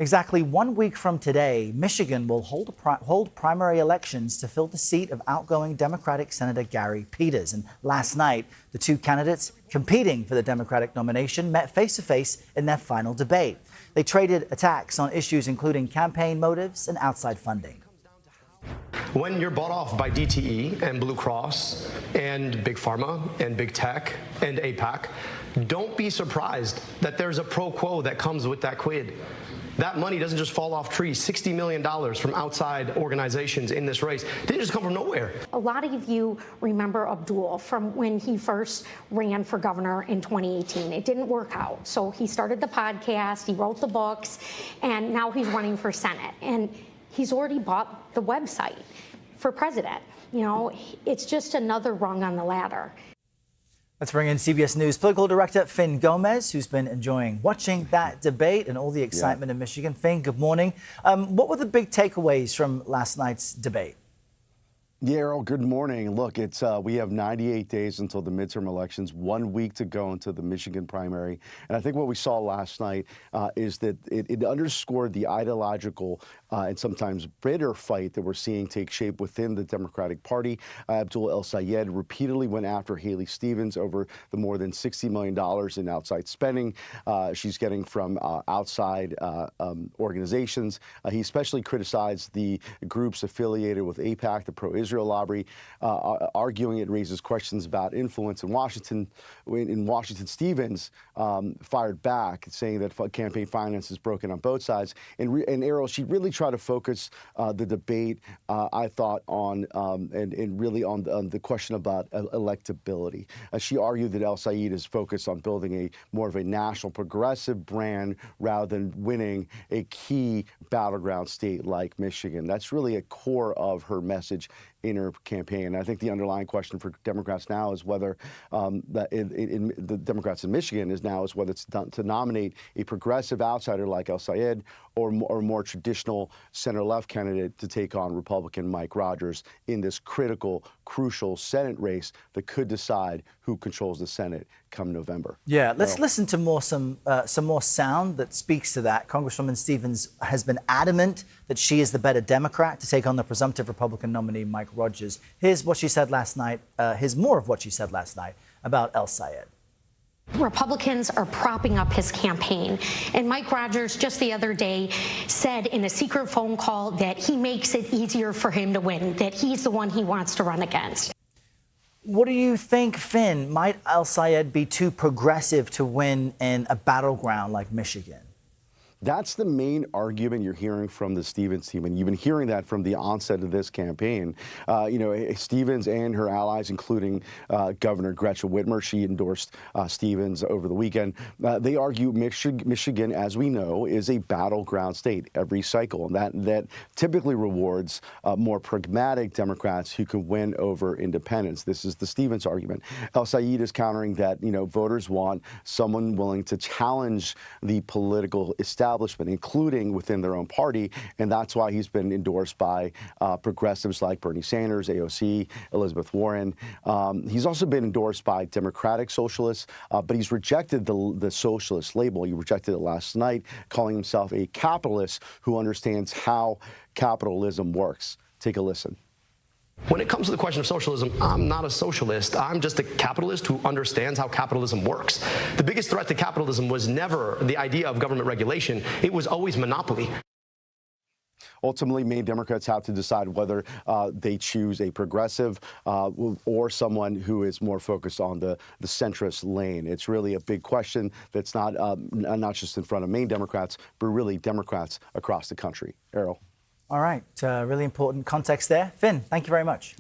Exactly 1 week from today, Michigan will hold primary elections to fill the seat of outgoing Democratic Senator Gary Peters. And last night, the two candidates competing for the Democratic nomination met face-to-face in their final debate. They traded attacks on issues including campaign motives and outside funding. When you're bought off by DTE and Blue Cross and Big Pharma and Big Tech and APAC, don't be surprised that there's a pro quo that comes with that quid. That money doesn't just fall off trees. $60 million from outside organizations in this race didn't just come from nowhere. A lot of you remember Abdul from when he first ran for governor in 2018. It didn't work out. So he started the podcast, he wrote the books, and now he's running for Senate. And he's already bought the website for president. You know, it's just another rung on the ladder. Let's bring in CBS News political director Fin Gómez, who's been enjoying watching that debate and all the excitement in Michigan. Fin, good morning. What were the big takeaways from last night's debate? Yeah, Errol, good morning. Look, we have 98 days until the midterm elections, 1 week to go into the Michigan primary. And I think what we saw last night is that it underscored the ideological and sometimes bitter fight that we're seeing take shape within the Democratic Party. Abdul Al-Sayed repeatedly went after Haley Stevens over the more than $60 million in outside spending she's getting from outside organizations. He especially criticized the groups affiliated with AIPAC, the pro-Israel lobby, arguing it raises questions about influence in Washington. Stevens fired back, saying that campaign finance is broken on both sides. And Errol, she really tried to focus the debate, I thought, on and really on the question about electability. She argued that Al-Sayed is focused on building a more of a national progressive brand rather than winning a key battleground state like Michigan. That's really a core of her message in her campaign. And I think the underlying question for Democrats now is whether the Democrats in Michigan is whether it's to nominate a progressive outsider like Al-Sayed or more traditional center-left candidate to take on Republican Mike Rogers in this critical, crucial Senate race that could decide who controls the Senate come November. Yeah, let's listen to some more sound that speaks to that. Congresswoman Stevens has been adamant that she is the better Democrat to take on the presumptive Republican nominee Mike Rogers. Here's what she said last night. Here's more of what she said last night about Al-Sayed. Republicans are propping up his campaign. And Mike Rogers just the other day said in a secret phone call that he makes it easier for him to win, that he's the one he wants to run against. What do you think, Fin? Might Al-Sayed be too progressive to win in a battleground like Michigan? That's the main argument you're hearing from the Stevens team, and you've been hearing that from the onset of this campaign. Stevens and her allies, including Governor Gretchen Whitmer, she endorsed Stevens over the weekend. They argue Michigan, as we know, is a battleground state every cycle, and that typically rewards more pragmatic Democrats who can win over independents. This is the Stevens argument. Al-Sayed is countering that voters want someone willing to challenge the political establishment, including within their own party, and that's why he's been endorsed by progressives like Bernie Sanders, AOC, Elizabeth Warren. He's also been endorsed by Democratic socialists, but he's rejected the socialist label. He rejected it last night, calling himself a capitalist who understands how capitalism works. Take a listen. When it comes to the question of socialism, I'm not a socialist. I'm just a capitalist who understands how capitalism works. The biggest threat to capitalism was never the idea of government regulation. It was always monopoly. Ultimately, Maine Democrats have to decide whether they choose a progressive or someone who is more focused on the centrist lane. It's really a big question that's not just in front of Maine Democrats, but really Democrats across the country. Errol. All right, really important context there. Fin, thank you very much.